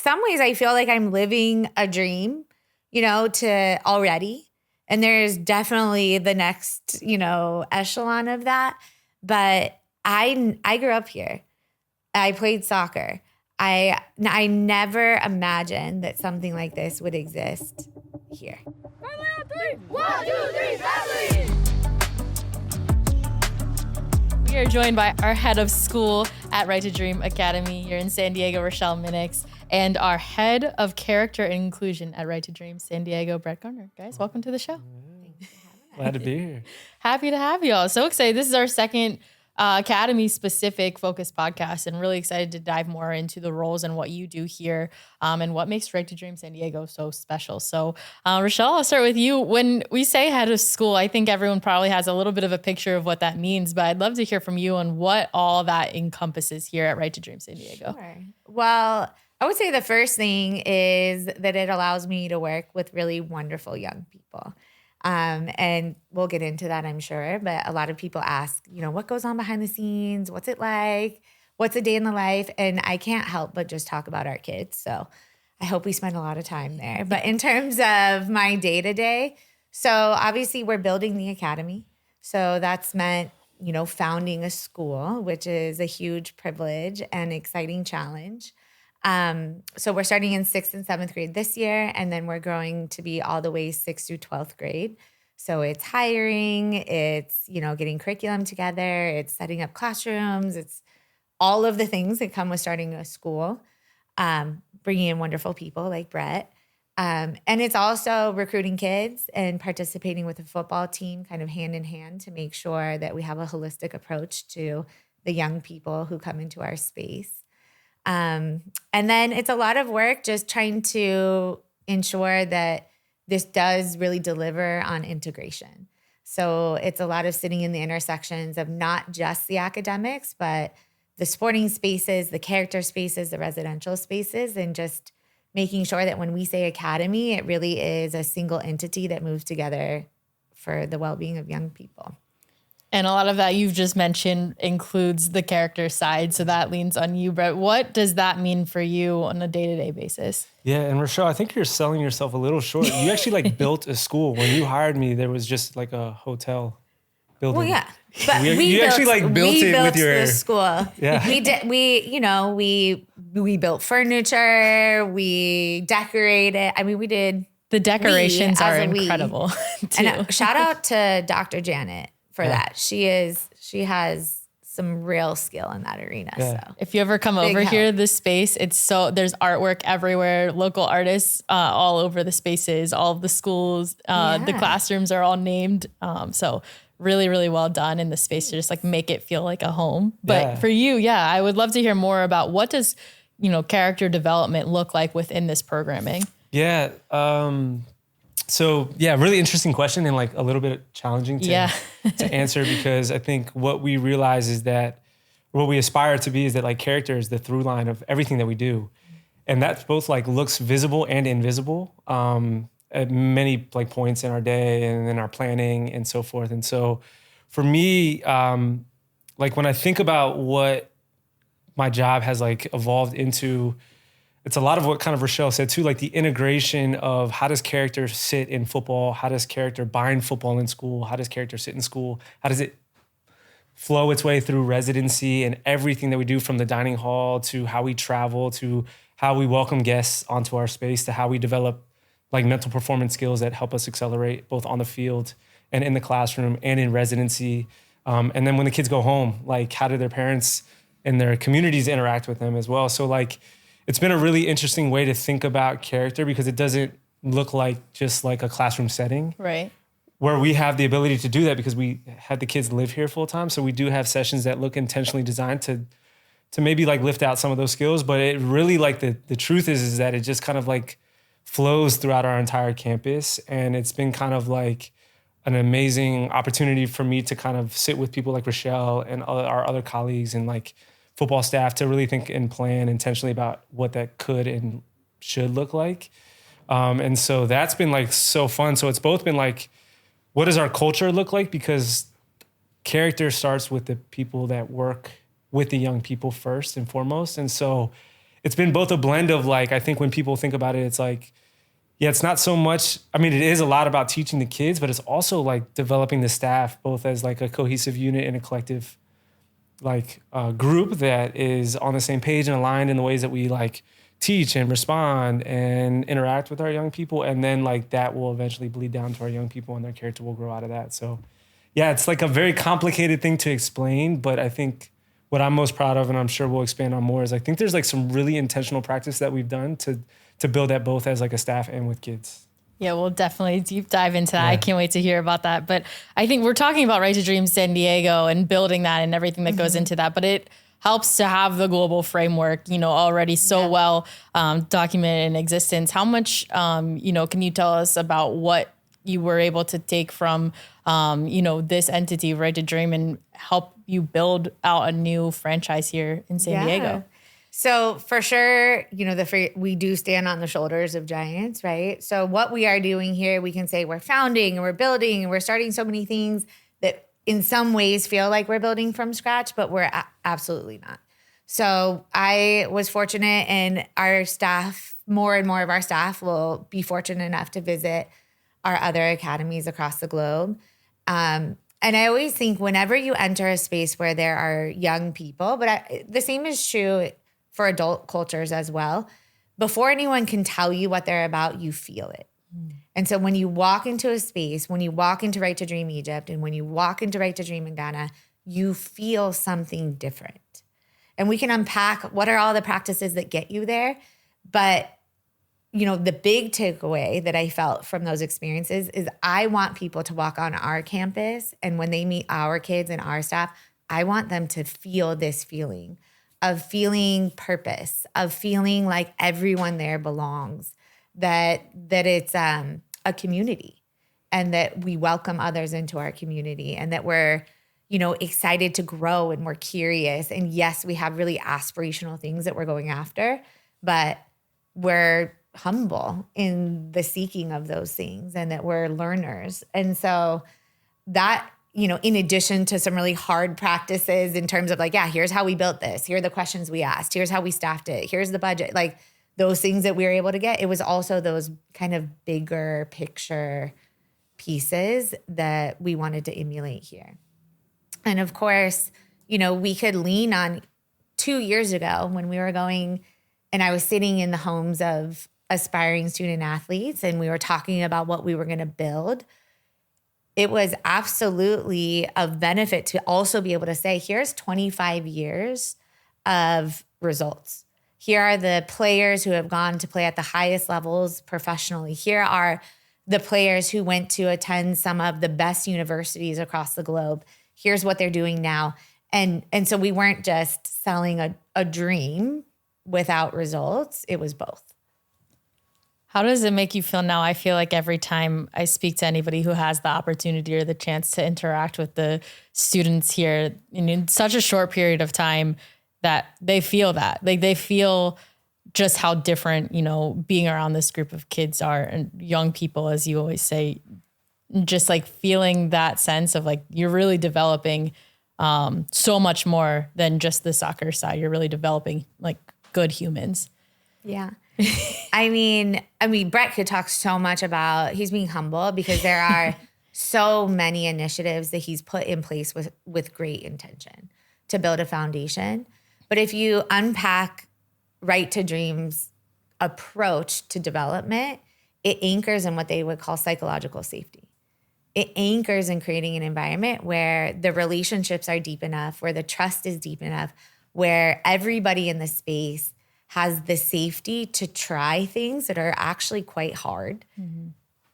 some ways I feel like I'm living a dream, to already. And there's definitely the next, echelon of that. But I grew up here. I played soccer. I never imagined that something like this would exist here. 1, 2, 3, family! We are joined by our head of school at Right to Dream Academy here in San Diego, Rachelle Minix, and our head of character and inclusion at Right to Dream San Diego, Garner. Guys, welcome to the show. Glad to be here. Happy to have you all. So excited. This is our second Academy-specific focused podcast, and really excited to dive more into the roles and what you do here and what makes Right to Dream San Diego so special. So, Rachelle, I'll start with you. When we say head of school, I think everyone probably has a little bit of a picture of what that means, but I'd love to hear from you on what all that encompasses here at Right to Dream San Diego. Sure. Well, I would say the first thing is that it allows me to work with really wonderful young people. And we'll get into that, I'm sure. But a lot of people ask, what goes on behind the scenes? What's it like? What's a day in the life? And I can't help but just talk about our kids. So I hope we spend a lot of time there. But in terms of my day-to-day, so obviously we're building the academy. So that's meant, founding a school, which is a huge privilege and exciting challenge. So we're starting in 6th and 7th grade this year, and then we're growing to be all the way 6th through 12th grade. So it's hiring, it's, getting curriculum together, it's setting up classrooms, it's all of the things that come with starting a school, bringing in wonderful people like Brett. And it's also recruiting kids and participating with a football team kind of hand in hand to make sure that we have a holistic approach to the young people who come into our space. And then it's a lot of work just trying to ensure that this does really deliver on integration. So it's a lot of sitting in the intersections of not just the academics, but the sporting spaces, the character spaces, the residential spaces, and just making sure that when we say academy, it really is a single entity that moves together for the well-being of young people. And a lot of that you've just mentioned includes the character side. So that leans on you, Brett. What does that mean for you on a day-to-day basis? Yeah, and Rachelle, I think you're selling yourself a little short. You actually built a school. When you hired me, there was just a hotel building. Well, yeah. But you actually built it with your the school. Yeah. We did. We built furniture. We decorated. I mean, we did. The decorations are incredible. Too. And shout out to Dr. Janet for that. She has some real skill in that arena. Yeah. So if you ever come over here, this space, there's artwork everywhere, local artists all over the spaces, all of the schools, the classrooms are all named. So really, really well done in the space to just make it feel like a home. But for you, I would love to hear more about what does, character development look like within this programming? Yeah. So really interesting question and a little bit challenging to answer, because I think what we realize is that what we aspire to be is that character is the through line of everything that we do. And that's both looks visible and invisible at many points in our day and in our planning and so forth. And so for me, when I think about what my job has evolved into, it's a lot of what kind of Rachelle said too, the integration of how does character sit in football? How does character bind football in school? How does character sit in school? How does it flow its way through residency and everything that we do, from the dining hall to how we travel to how we welcome guests onto our space to how we develop mental performance skills that help us accelerate both on the field and in the classroom and in residency. And then when the kids go home, how do their parents and their communities interact with them as well? So it's been a really interesting way to think about character, because it doesn't look just like a classroom setting. Right. Where we have the ability to do that because we had the kids live here full time. So we do have sessions that look intentionally designed to maybe lift out some of those skills. But it really the truth is that it just kind of flows throughout our entire campus. And it's been kind of an amazing opportunity for me to kind of sit with people like Rachelle and our other colleagues and football staff to really think and plan intentionally about what that could and should look like. And so that's been so fun. So it's both been what does our culture look like? Because character starts with the people that work with the young people first and foremost. And so it's been both a blend of like, I think when people think about it, it's like, yeah, it's not so much, I mean, it is a lot about teaching the kids, but it's also like developing the staff both as like a cohesive unit and a collective like group that is on the same page and aligned in the ways that we like teach and respond and interact with our young people. And then like that will eventually bleed down to our young people and their character will grow out of that. So yeah, it's like a very complicated thing to explain, but I think what I'm most proud of, and I'm sure we'll expand on more, is I think there's like some really intentional practice that we've done to build that both as like a staff and with kids. Yeah, we'll definitely deep dive into that. Yeah. I can't wait to hear about that. But I think we're talking about Right to Dream San Diego and building that and everything that goes into that. But it helps to have the global framework, already so well documented in existence. How much, can you tell us about what you were able to take from, this entity, Right to Dream, and help you build out a new franchise here in San Diego? So for sure, we do stand on the shoulders of giants, right? So what we are doing here, we can say we're founding and we're building and we're starting so many things that in some ways feel like we're building from scratch, but we're absolutely not. So I was fortunate, and our staff, more and more of our staff will be fortunate enough to visit our other academies across the globe. And I always think whenever you enter a space where there are young people, but the same is true for adult cultures as well. Before anyone can tell you what they're about, you feel it. And so when you walk into a space, when you walk into Right to Dream Egypt, and when you walk into Right to Dream in Ghana, you feel something different. And we can unpack what are all the practices that get you there. But, the big takeaway that I felt from those experiences is I want people to walk on our campus, and when they meet our kids and our staff, I want them to feel this feeling of feeling purpose, of feeling like everyone there belongs, that it's a community, and that we welcome others into our community, and that we're, excited to grow, and we're curious. And yes, we have really aspirational things that we're going after, but we're humble in the seeking of those things, and that we're learners. And so that, in addition to some really hard practices in terms of like, here's how we built this. Here are the questions we asked. Here's how we staffed it. Here's the budget. Like those things that we were able to get. It was also those kind of bigger picture pieces that we wanted to emulate here. And of course, we could lean on 2 years ago when we were going, and I was sitting in the homes of aspiring student athletes, and we were talking about what we were going to build. It was absolutely of benefit to also be able to say, here's 25 years of results. Here are the players who have gone to play at the highest levels professionally. Here are the players who went to attend some of the best universities across the globe. Here's what they're doing now. And so we weren't just selling a dream without results. It was both. How does it make you feel now? I feel like every time I speak to anybody who has the opportunity or the chance to interact with the students here in such a short period of time, that they feel that. Like they feel just how different, being around this group of kids are, and young people, as you always say, just like feeling that sense of like you're really developing so much more than just the soccer side. You're really developing like good humans. Yeah. I mean, Brett could talk so much about, he's being humble because there are so many initiatives that he's put in place with great intention to build a foundation. But if you unpack Right to Dream's approach to development, it anchors in what they would call psychological safety. It anchors in creating an environment where the relationships are deep enough, where the trust is deep enough, where everybody in the space has the safety to try things that are actually quite hard,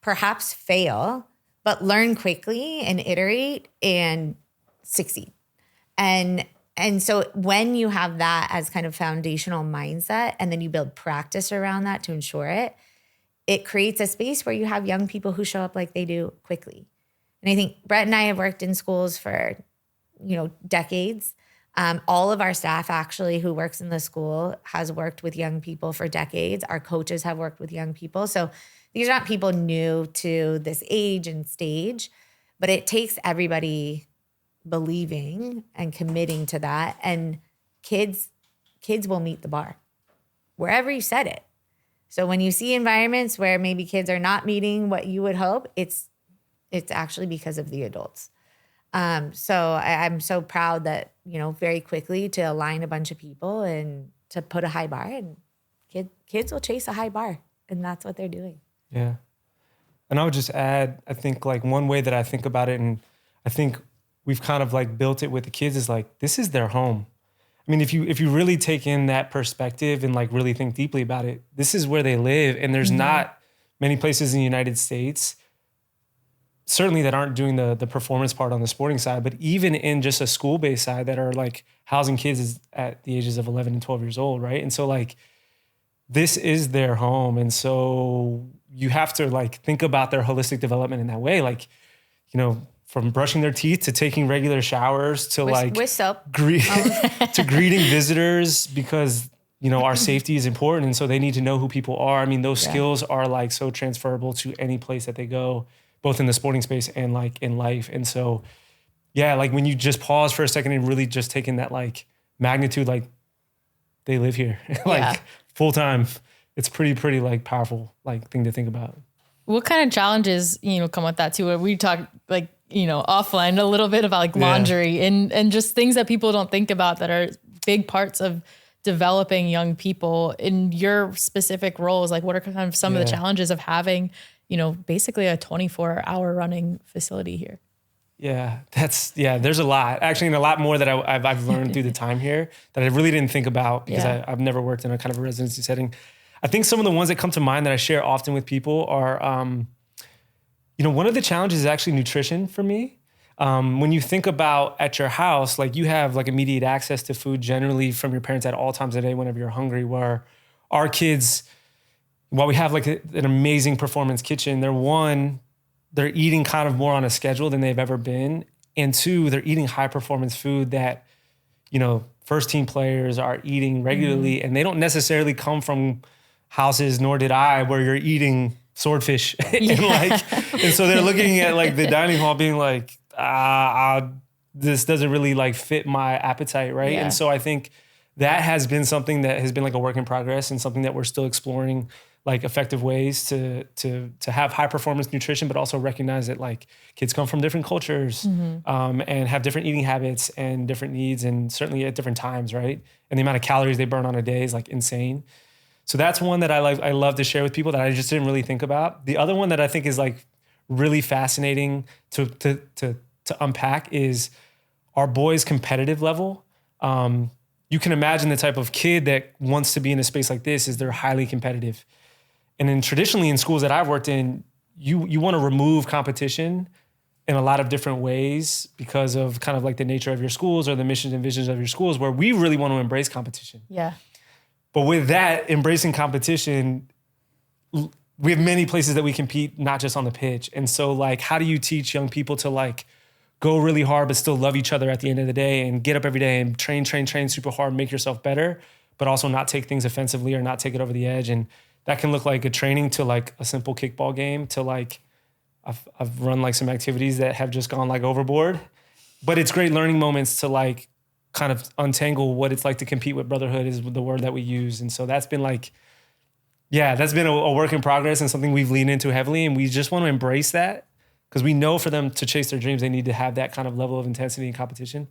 perhaps fail, but learn quickly and iterate and succeed. And so when you have that as kind of foundational mindset, and then you build practice around that to ensure it, it creates a space where you have young people who show up like they do quickly. And I think Brett and I have worked in schools for, decades. All of our staff actually who works in the school has worked with young people for decades. Our coaches have worked with young people. So these are not people new to this age and stage, but it takes everybody believing and committing to that. And kids will meet the bar. wherever you set it. So when you see environments where maybe kids are not meeting what you would hope, it's actually because of the adults. So I'm so proud that, very quickly to align a bunch of people and to put a high bar, and kids will chase a high bar, and that's what they're doing. Yeah. And I would just add, I think like one way that I think about it, and I think we've kind of like built it with the kids, is like, this is their home. I mean, if you really take in that perspective and like really think deeply about it, this is where they live. And there's not many places in the United States, certainly, that aren't doing the performance part on the sporting side, but even in just a school-based side, that are like housing kids at the ages of 11 and 12 years old, right? And so like, this is their home. And so you have to like think about their holistic development in that way. Like, from brushing their teeth to taking regular showers to with soap. To greeting visitors, because, our safety is important. And so they need to know who people are. I mean, those skills are like so transferable to any place that they go, both in the sporting space and like in life. And so, yeah, like when you just pause for a second and really just take in that like magnitude, like they live here, like full time, it's pretty like powerful, like thing to think about. What kind of challenges, come with that too? We talk like, offline a little bit about like laundry and just things that people don't think about that are big parts of developing young people in your specific roles. Like what are kind of some of the challenges of having, basically a 24-hour running facility here? Yeah, there's a lot, actually, and a lot more that I've learned through the time here that I really didn't think about, because I've never worked in a kind of a residency setting. I think some of the ones that come to mind that I share often with people are, one of the challenges is actually nutrition for me. When you think about at your house, like you have like immediate access to food generally from your parents at all times of the day whenever you're hungry, where our kids, while we have like an amazing performance kitchen, they're eating kind of more on a schedule than they've ever been. And two, they're eating high performance food that, first team players are eating regularly, and they don't necessarily come from houses, nor did I, where you're eating swordfish. and so they're looking at like the dining hall being like, this doesn't really like fit my appetite. Right. Yeah. And so I think that has been something that has been like a work in progress, and something that we're still exploring, like effective ways to have high performance nutrition, but also recognize that like kids come from different cultures, and have different eating habits and different needs, and certainly at different times. Right. And the amount of calories they burn on a day is like insane. So that's one that I love to share with people that I just didn't really think about. The other one that I think is like really fascinating to unpack is our boys' competitive level. You can imagine the type of kid that wants to be in a space like this is they're highly competitive. And then traditionally in schools that I've worked in, you want to remove competition in a lot of different ways because of kind of like the nature of your schools or the missions and visions of your schools, where we really want to embrace competition. Yeah. But with that, embracing competition, we have many places that we compete, not just on the pitch. And so like, how do you teach young people to like go really hard, but still love each other at the end of the day, and get up every day and train super hard, make yourself better, but also not take things offensively or not take it over the edge. And that can look like a training to like a simple kickball game to like, I've run like some activities that have just gone like overboard, but it's great learning moments to like kind of untangle what it's like to compete with brotherhood is the word that we use. And so that's been like, that's been a work in progress and something we've leaned into heavily. And we just want to embrace that, because we know for them to chase their dreams, they need to have that kind of level of intensity and competition.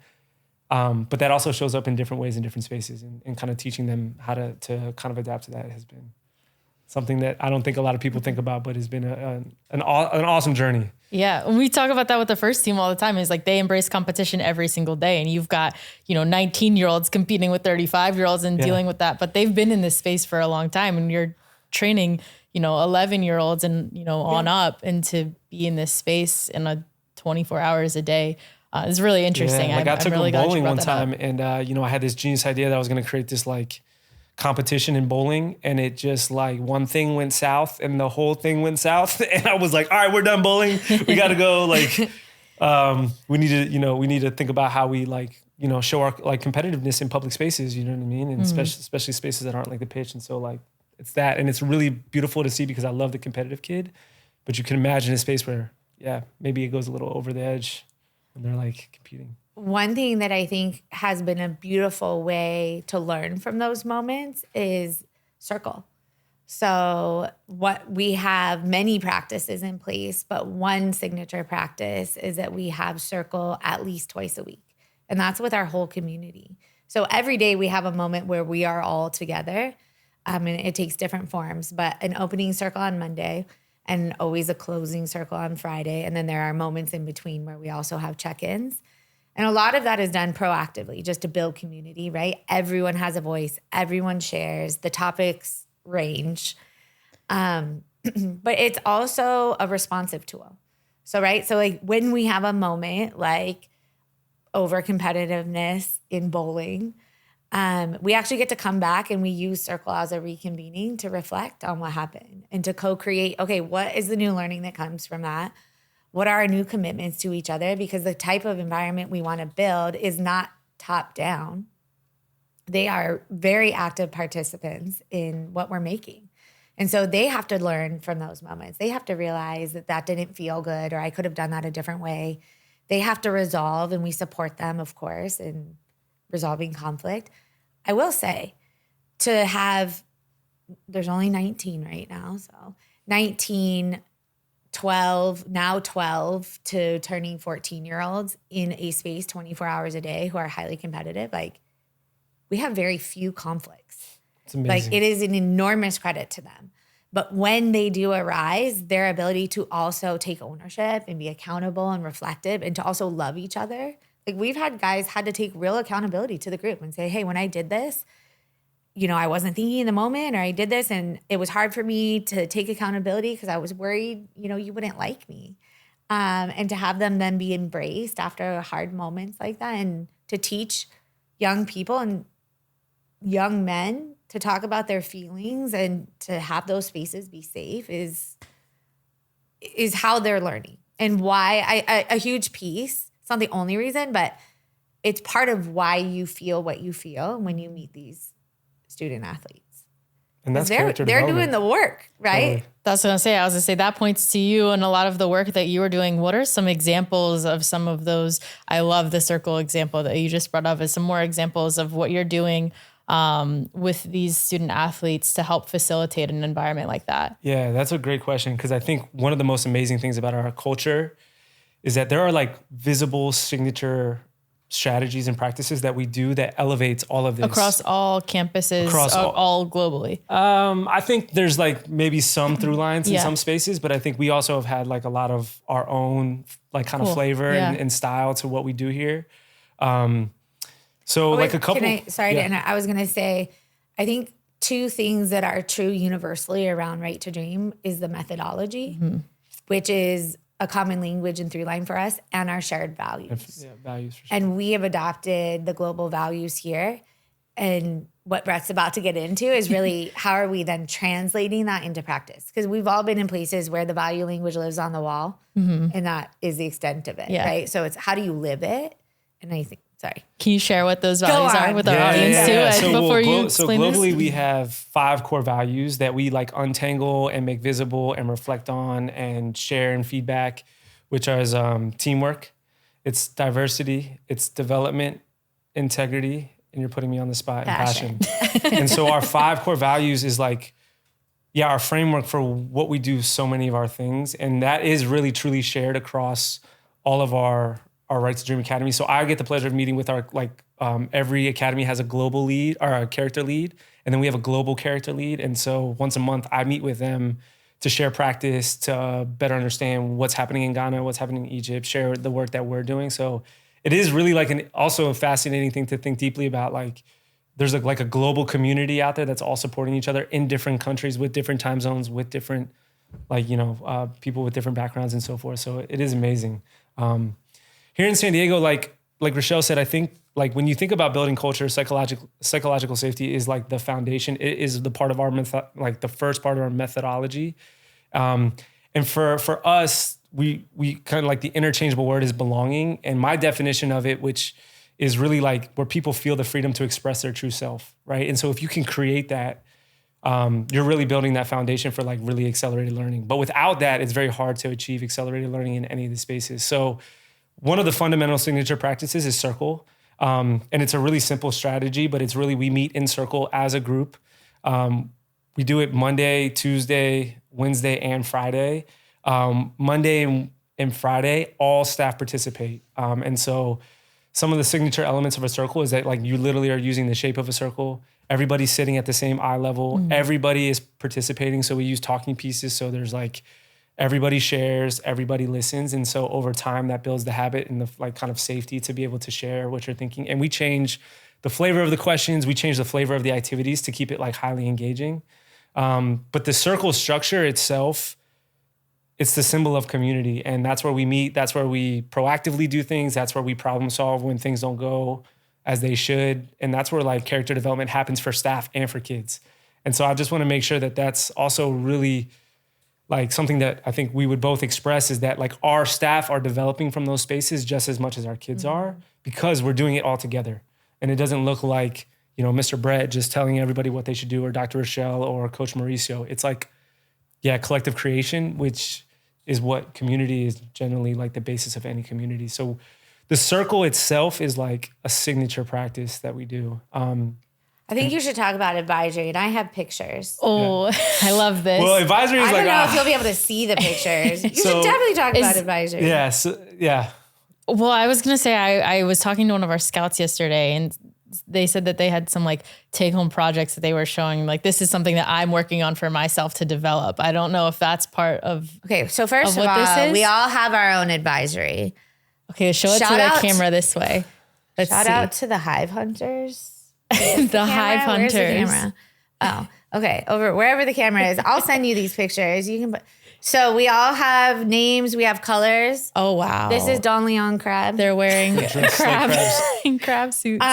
But that also shows up in different ways in different spaces, and kind of teaching them how to kind of adapt to that has been something that I don't think a lot of people think about, but has been an awesome journey. Yeah. And we talk about that with the first team all the time. Is like they embrace competition every single day. And you've got, 19-year-olds competing with 35-year-olds and dealing with that. But they've been in this space for a long time, and you're training, 11-year-olds and, on up, and to be in this space in a 24 hours a day is really interesting. Yeah, like I took really bowling one time, and, I had this genius idea that I was going to create this like competition in bowling, and it just like one thing went south and the whole thing went south. And I was like, all right, we're done bowling. We got to go. Like, we need to think about how we like, show our like competitiveness in public spaces, you know what I mean? And especially spaces that aren't like the pitch. And so like, it's that, and it's really beautiful to see, because I love the competitive kid, but you can imagine a space where, maybe it goes a little over the edge when they're like competing. One thing that I think has been a beautiful way to learn from those moments is circle. So what we have many practices in place, but one signature practice is that we have circle at least twice a week. And that's with our whole community. So every day we have a moment where we are all together. And it takes different forms, but an opening circle on Monday and always a closing circle on Friday. And then there are moments in between where we also have check-ins. And a lot of that is done proactively just to build community, right? Everyone has a voice. Everyone shares. The topics range. But it's also a responsive tool. So, right? So like when we have a moment like over competitiveness in bowling, we actually get to come back and we use circle as a reconvening to reflect on what happened and to co-create, okay, what is the new learning that comes from that? What are our new commitments to each other? Because the type of environment we want to build is not top down. They are very active participants in what we're making. And so they have to learn from those moments. They have to realize that that didn't feel good or I could have done that a different way. They have to resolve, and we support them, of course, in resolving conflict. I will say to have, there's only 19 right now. So 19, 12, now 12 to turning 14-year-olds in a space 24 hours a day who are highly competitive. Like we have very few conflicts. It's amazing. Like it is an enormous credit to them. But when they do arise, their ability to also take ownership and be accountable and reflective and to also love each other. Like we've had guys had to take real accountability to the group and say, hey, when I did this, you know, I wasn't thinking in the moment, or I did this and it was hard for me to take accountability because I was worried, you know, you wouldn't like me. And to have them then be embraced after hard moments like that and to teach young people and young men to talk about their feelings and to have those spaces be safe is how they're learning and why a huge piece. It's not the only reason, but it's part of why you feel what you feel when you meet these student athletes. And that's they're doing the work, right? That's what I was going to say. That points to you and a lot of the work that you were doing. What are some examples of some of those? I love the circle example that you just brought up as some more examples of what you're doing with these student athletes to help facilitate an environment like that. Yeah, that's a great question. Because I think one of the most amazing things about our culture is that there are like visible signature strategies and practices that we do that elevates all of this. Across all campuses, all globally. I think there's like maybe some through lines in some spaces, but I think we also have had like a lot of our own like kind of flavor and style to what we do here. So like a couple. I was going to say, I think two things that are true universally around Right to Dream is the methodology, which is a common language and through line for us, and our shared values. Yeah, values for sure. And we have adopted the global values here. And what Brett's about to get into is really how are we then translating that into practice? Because we've all been in places where the value language lives on the wall, and that is the extent of it, right? So it's how do you live it? And I think, can you share what those values are with our audience too? So globally, we have 5 core values that we like untangle and make visible and reflect on and share and feedback, which is teamwork, it's diversity, it's development, integrity, and you're putting me on the spot, and passion. And so our 5 core values is like, our framework for what we do so many of our things. And that is really truly shared across all of our Right to Dream Academy. So I get the pleasure of meeting with our, every academy has a global lead or a character lead. And then we have a global character lead. And so once a month I meet with them to share practice, to better understand what's happening in Ghana, what's happening in Egypt, share the work that we're doing. So it is really like also a fascinating thing to think deeply about. Like there's a global community out there that's all supporting each other in different countries with different time zones, with different, people with different backgrounds and so forth. So it is amazing. Here in San Diego, like Rachelle said, I think like when you think about building culture, psychological safety is like the foundation. It is the part of our the first part of our methodology. And for us, we kind of like the interchangeable word is belonging. And my definition of it, which is really like where people feel the freedom to express their true self, right? And so if you can create that, you're really building that foundation for like really accelerated learning. But without that, it's very hard to achieve accelerated learning in any of the spaces. So one of the fundamental signature practices is circle. And it's a really simple strategy, but it's really, we meet in circle as a group. We do it Monday, Tuesday, Wednesday, and Friday. Monday and Friday, all staff participate. And so some of the signature elements of a circle is that like you literally are using the shape of a circle. Everybody's sitting at the same eye level. Everybody is participating. So we use talking pieces. So there's like everybody shares, everybody listens. And so over time that builds the habit and the like kind of safety to be able to share what you're thinking. And we change the flavor of the questions. We change the flavor of the activities to keep it like highly engaging. But the circle structure itself, it's the symbol of community. And that's where we meet. That's where we proactively do things. That's where we problem solve when things don't go as they should. And that's where like character development happens for staff and for kids. And so I just want to make sure that that's also really like something that I think we would both express is that like our staff are developing from those spaces just as much as our kids are because we're doing it all together. And it doesn't look like, you know, Mr. Brett just telling everybody what they should do or Dr. Rachelle or Coach Mauricio. It's like, yeah, collective creation, which is what community is generally like the basis of any community. So the circle itself is like a signature practice that we do. I think you should talk about advisory, and I have pictures. Oh, I love this. Well, advisory is I like, don't know if you'll be able to see the pictures. You should definitely talk about advisory. Yeah. So, yeah. Well, I was going to say, I was talking to one of our scouts yesterday and they said that they had some like take home projects that they were showing. Like, this is something that I'm working on for myself to develop. I don't know if that's part of. Okay. So first of all, we all have our own advisory. Okay. Show it to the camera this way. Shout out to the Hive Hunters. The Hive Hunters. Where's the camera? Oh, okay. Over wherever the camera is. I'll send you these pictures. You can. So we all have names. We have colors. Oh wow! This is Don Leon Crab. They're wearing crab suits.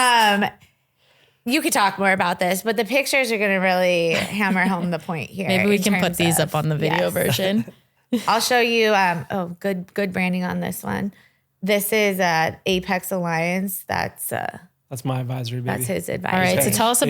You could talk more about this, but the pictures are going to really hammer home the point here. Maybe we can put these up on the video version. I'll show you. Good branding on this one. This is Apex Alliance. That's my advisory, baby. That's his advisory. All right, so tell us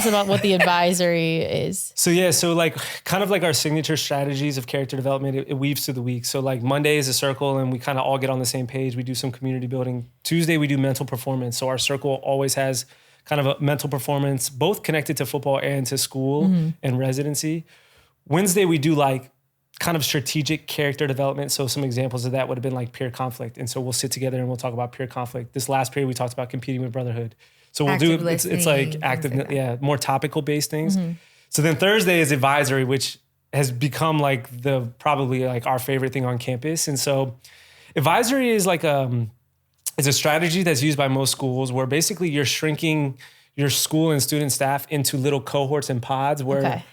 about what the advisory is. So like kind of like our signature strategies of character development, it weaves through the week. So like Monday is a circle and we kind of all get on the same page. We do some community building. Tuesday we do mental performance. So our circle always has kind of a mental performance, both connected to football and to school and residency. Wednesday we do like kind of strategic character development. So some examples of that would have been like peer conflict. And so we'll sit together and we'll talk about peer conflict. This last period, we talked about competing with brotherhood. So we'll do, it's like active, more topical based things. So then Thursday is advisory, which has become like probably like our favorite thing on campus. And so advisory is like, it's a strategy that's used by most schools where basically you're shrinking your school and student staff into little cohorts and pods where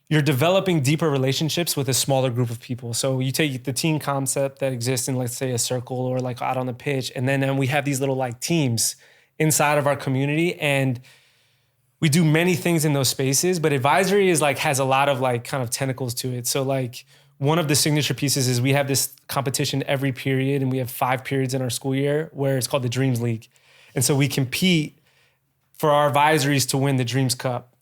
you're developing deeper relationships with a smaller group of people. So you take the team concept that exists in, let's say, a circle or like out on the pitch, and then we have these little like teams inside of our community, and we do many things in those spaces. But advisory is like has a lot of like kind of tentacles to it. So like one of the signature pieces is we have this competition every period, and we have 5 periods in our school year where it's called the Dreams League, and so we compete for our advisories to win the Dreams Cup.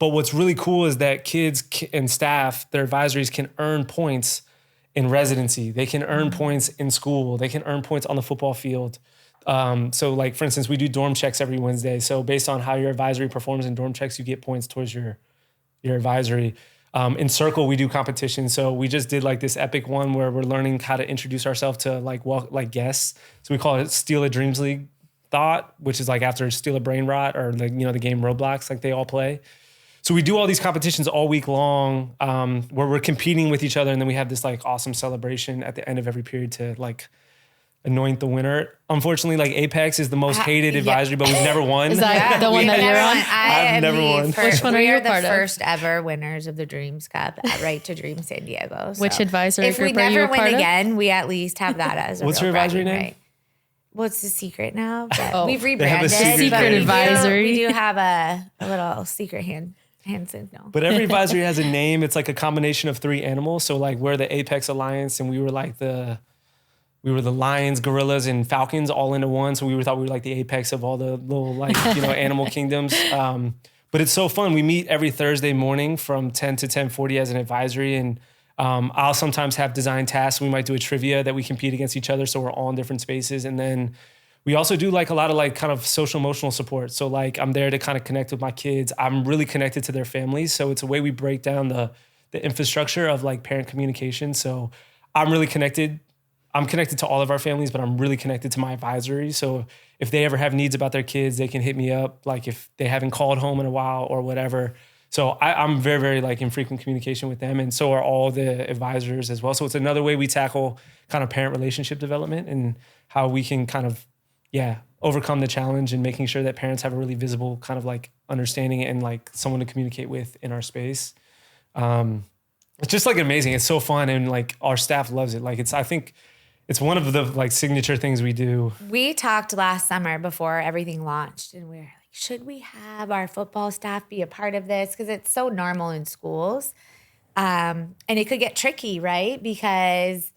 But what's really cool is that kids and staff, their advisories can earn points in residency. They can earn points in school. They can earn points on the football field. So like, for instance, we do dorm checks every Wednesday. So based on how your advisory performs in dorm checks, you get points towards your advisory. In Circle, we do competition. So we just did like this epic one where we're learning how to introduce ourselves to like guests. So we call it Steal a Dreams League Thought, which is like after Steal a Brain Rot or the game Roblox, like they all play. So we do all these competitions all week long where we're competing with each other. And then we have this like awesome celebration at the end of every period to like anoint the winner. Unfortunately, like Apex is the most hated advisory, but we've never won. Is that the one that you're on? I've never won. Which one are you part of? We are the first ever winners of the Dreams Cup at Right to Dream San Diego. So which advisory group are you a part of? If we never win again, we at least have that as a What's your advisory name? Right. Well, it's a secret now, but we've rebranded. Secret advisory. We do have a little secret hand signal. But every advisory has a name. It's like a combination of 3 animals. So like we're the Apex Alliance, and we were like we were the lions, gorillas, and falcons all into one. So we thought we were like the apex of all the little like animal kingdoms. But it's so fun. We meet every Thursday morning from 10 to 10:40 as an advisory, and I'll sometimes have design tasks. We might do a trivia that we compete against each other, so we're all in different spaces, and then we also do like a lot of like kind of social emotional support. So like I'm there to kind of connect with my kids. I'm really connected to their families. So it's a way we break down the infrastructure of like parent communication. So I'm really connected. I'm connected to all of our families, but I'm really connected to my advisory. So if they ever have needs about their kids, they can hit me up. Like if they haven't called home in a while or whatever. So I'm very, very like in frequent communication with them. And so are all the advisors as well. So it's another way we tackle kind of parent relationship development and how we can kind of, overcome the challenge and making sure that parents have a really visible kind of like understanding and like someone to communicate with in our space. It's just like amazing. It's so fun. And like our staff loves it. Like I think it's one of the like signature things we do. We talked last summer before everything launched and we were like, should we have our football staff be a part of this? Because it's so normal in schools. And it could get tricky, right? Because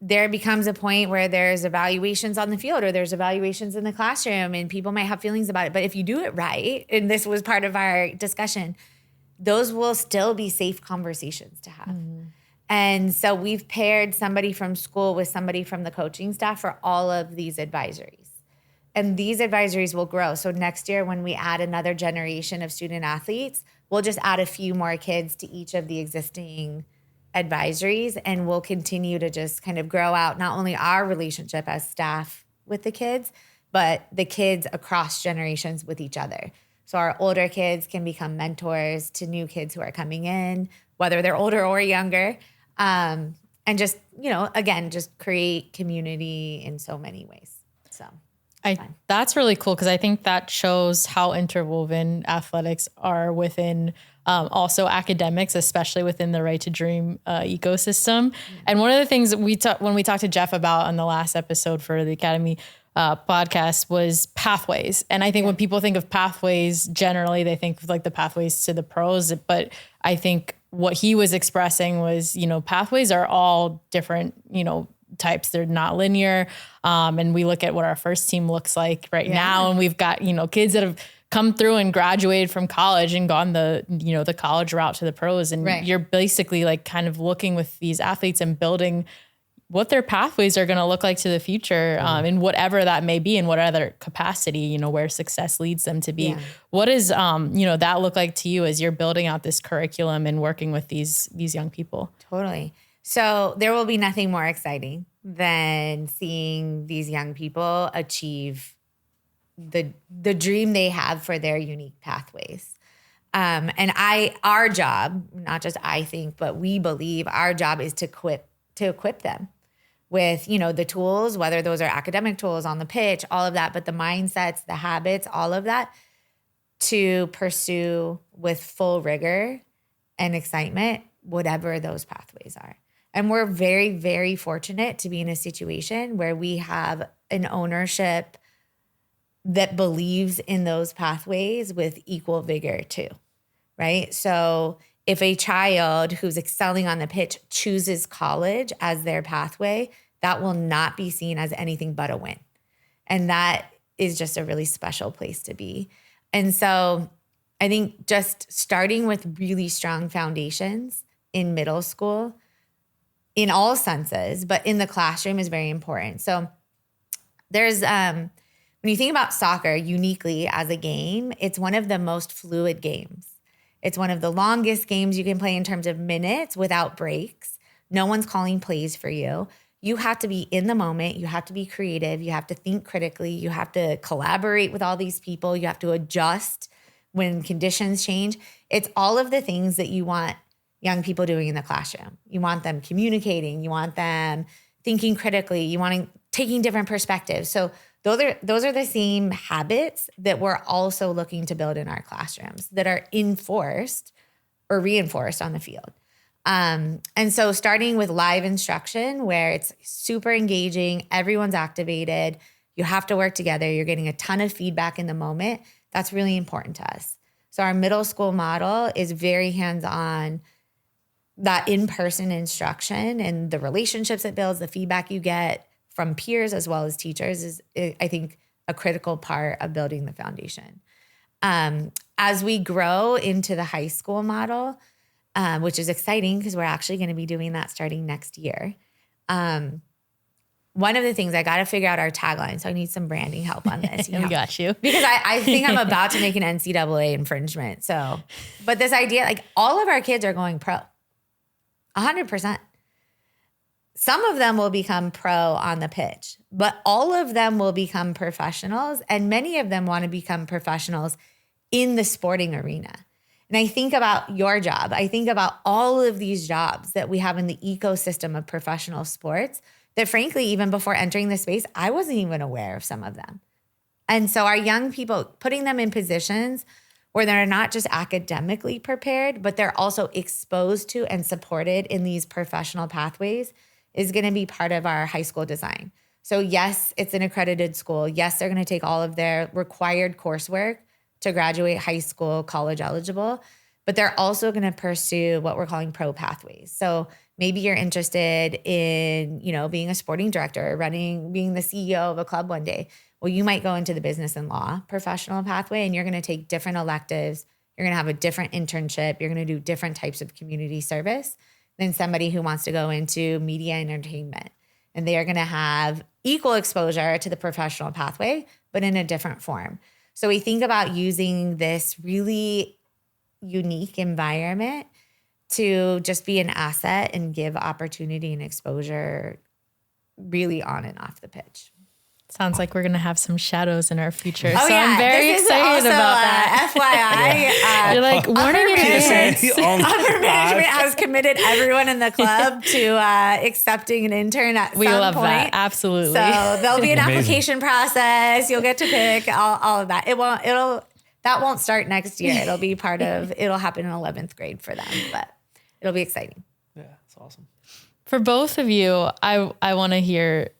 there becomes a point where there's evaluations on the field or there's evaluations in the classroom and people might have feelings about it. But if you do it right, and this was part of our discussion, those will still be safe conversations to have. Mm-hmm. And so we've paired somebody from school with somebody from the coaching staff for all of these advisories. And these advisories will grow. So next year when we add another generation of student athletes, we'll just add a few more kids to each of the existing advisories, and we'll continue to just kind of grow out not only our relationship as staff with the kids, but the kids across generations with each other. So our older kids can become mentors to new kids who are coming in, whether they're older or younger. And just, again, just create community in so many ways. So that's really cool because I think that shows how interwoven athletics are within also academics, especially within the Right to Dream ecosystem. Mm-hmm. And one of the things that when we talked to Jeff about on the last episode for the Academy podcast was pathways. And I think when people think of pathways, generally they think of like the pathways to the pros, but I think what he was expressing was, pathways are all different, types. They're not linear. And we look at what our first team looks like right now. And we've got, kids that have come through and graduated from college and gone the college route to the pros. And you're basically like kind of looking with these athletes and building what their pathways are going to look like to the future, in whatever that may be, in what other capacity, where success leads them to be. Yeah. What does, that look like to you as you're building out this curriculum and working with these young people? Totally. So there will be nothing more exciting than seeing these young people achieve the dream they have for their unique pathways. And our job, not just I think, but we believe our job is to equip them with, the tools, whether those are academic tools on the pitch, all of that, but the mindsets, the habits, all of that, to pursue with full rigor and excitement, whatever those pathways are. And we're very, very fortunate to be in a situation where we have an ownership that believes in those pathways with equal vigor too, right? So if a child who's excelling on the pitch chooses college as their pathway, that will not be seen as anything but a win. And that is just a really special place to be. And so I think just starting with really strong foundations in middle school, in all senses, but in the classroom is very important. So there's, when you think about soccer uniquely as a game, it's one of the most fluid games. It's one of the longest games you can play in terms of minutes without breaks. No one's calling plays for you. You have to be in the moment. You have to be creative. You have to think critically. You have to collaborate with all these people. You have to adjust when conditions change. It's all of the things that you want young people doing in the classroom. You want them communicating. You want them thinking critically. You want taking different perspectives. So those are the same habits that we're also looking to build in our classrooms that are enforced or reinforced on the field. And so starting with live instruction where it's super engaging, everyone's activated, you have to work together, you're getting a ton of feedback in the moment, that's really important to us. So our middle school model is very hands-on. That in-person instruction and the relationships it builds, the feedback you get from peers as well as teachers is, I think, a critical part of building the foundation. As we grow into the high school model, which is exciting because we're actually going to be doing that starting next year, one of the things I got to figure out our tagline. So I need some branding help on this. We got you. Because I think I'm about to make an NCAA infringement. So, but this idea, like all of our kids are going pro, 100%. Some of them will become pro on the pitch, but all of them will become professionals. And many of them want to become professionals in the sporting arena. And I think about your job. I think about all of these jobs that we have in the ecosystem of professional sports that frankly, even before entering the space, I wasn't even aware of some of them. And so our young people, putting them in positions where they're not just academically prepared, but they're also exposed to and supported in these professional pathways is going to be part of our high school design. So yes, it's an accredited school. Yes, they're going to take all of their required coursework to graduate high school, college eligible, but they're also going to pursue what we're calling pro pathways. So maybe you're interested in, being a sporting director, being the CEO of a club one day. Well, you might go into the business and law professional pathway, and you're going to take different electives. You're going to have a different internship. You're going to do different types of community service than somebody who wants to go into media and entertainment. And they are going to have equal exposure to the professional pathway, but in a different form. So we think about using this really unique environment to just be an asset and give opportunity and exposure really on and off the pitch. Sounds like we're going to have some shadows in our future. Oh, so yeah. I'm very excited about that. FYI. You're like, warning in advance. Upper management has committed everyone in the club to accepting an intern at some point. We love that. Absolutely. So there'll be an application process. You'll get to pick all of that. That won't start next year. It'll be it'll happen in 11th grade for them, but it'll be exciting. Yeah, it's awesome. For both of you, I want to hear,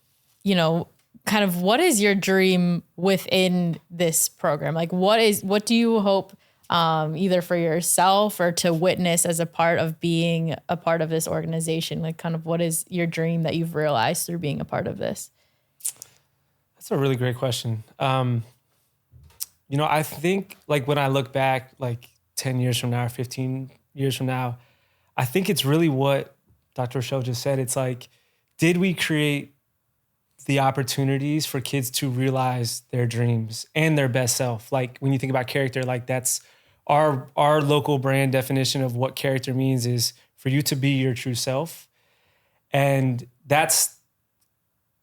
kind of what is your dream within this program? Like what do you hope either for yourself or to witness as a part of being a part of this organization? Like kind of what is your dream that you've realized through being a part of this? That's a really great question. I think like when I look back like 10 years from now, 15 years from now, I think it's really what Dr. Rachelle just said. It's like, did we create the opportunities for kids to realize their dreams and their best self? Like when you think about character, like that's our local brand definition of what character means is for you to be your true self. And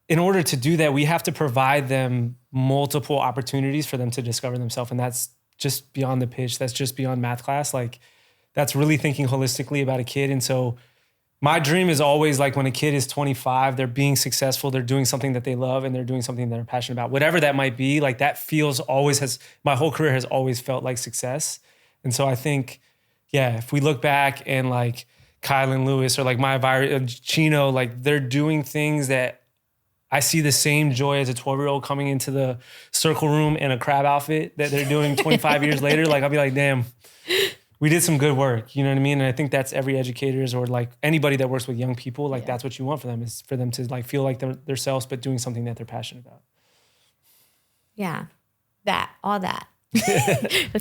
in order to do that, we have to provide them multiple opportunities for them to discover themselves. And that's just beyond the pitch. That's just beyond math class. Like that's really thinking holistically about a kid. And so my dream is always like when a kid is 25, they're being successful, they're doing something that they love and they're doing something that they're passionate about. Whatever that might be, like that my whole career has always felt like success. And so I think, if we look back and like Kylan Lewis or like Chino, like they're doing things that I see the same joy as a 12-year-old coming into the circle room in a crab outfit that they're doing 25 years later. Like I'll be like, damn, we did some good work. You know what I mean? And I think that's every educator's or like anybody that works with young people, like that's what you want for them is for them to like feel like they're themselves, but doing something that they're passionate about. Yeah. All that.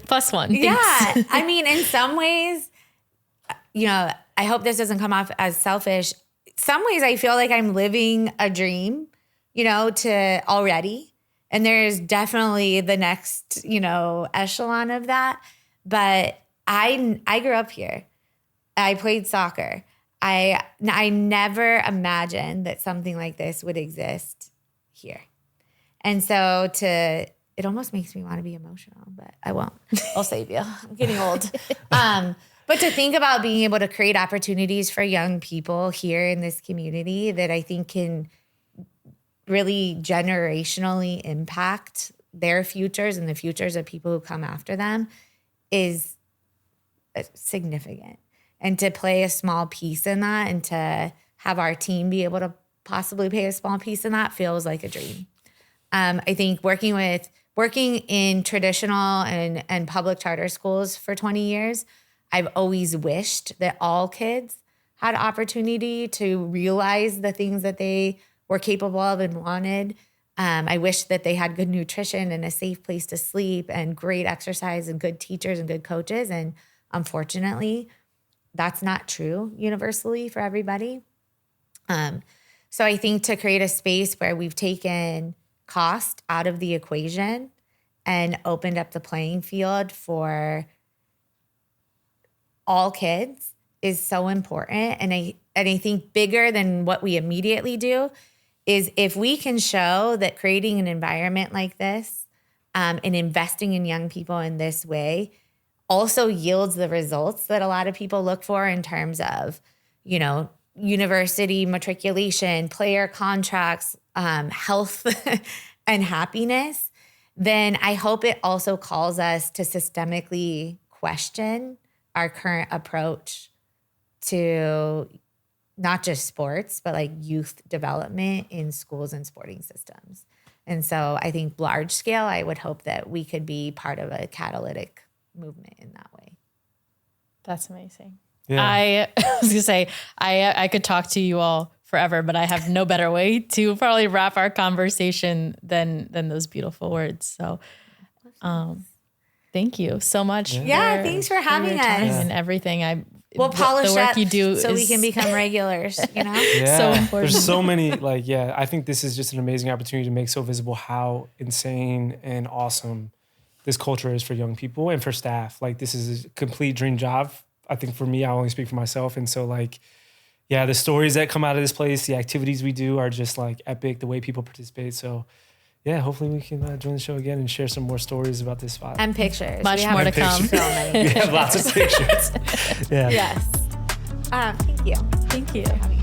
Plus one. Yeah. I mean, in some ways, I hope this doesn't come off as selfish. Some ways I feel like I'm living a dream, to already. And there's definitely the next, echelon of that. But I grew up here. I played soccer. I never imagined that something like this would exist here. And so it almost makes me want to be emotional, but I won't. I'll save you. I'm getting old. But to think about being able to create opportunities for young people here in this community that I think can really generationally impact their futures and the futures of people who come after them is significant. And to play a small piece in that and to have our team be able to possibly play a small piece in that feels like a dream. I think working in traditional and public charter schools for 20 years, I've always wished that all kids had opportunity to realize the things that they were capable of and wanted. I wish that they had good nutrition and a safe place to sleep and great exercise and good teachers and good coaches. And unfortunately, that's not true universally for everybody. So I think to create a space where we've taken cost out of the equation and opened up the playing field for all kids is so important. And I think bigger than what we immediately do is if we can show that creating an environment like this and investing in young people in this way also yields the results that a lot of people look for in terms of, you know, university matriculation, player contracts, health and happiness, then I hope it also calls us to systemically question our current approach to not just sports, but like youth development in schools and sporting systems. And so I think large scale, I would hope that we could be part of a catalytic movement in that way. That's amazing. Yeah. I was gonna say, I could talk to you all forever, but I have no better way to probably wrap our conversation than those beautiful words. So, thank you so much. Yeah, thanks for having your time us. and everything. We'll polish the work up you do so we can become regulars, you know? Yeah. So important. There's so many, like, I think this is just an amazing opportunity to make so visible how insane and awesome this culture is for young people and for staff. Like, this is a complete dream job. I think for me, I only speak for myself. And so, like, the stories that come out of this place, the activities we do are just like epic, the way people participate. So hopefully we can join the show again and share some more stories about this spot. And pictures. Much more to come. So many. We have lots of pictures. Yeah. Yes. Thank you. Thank you.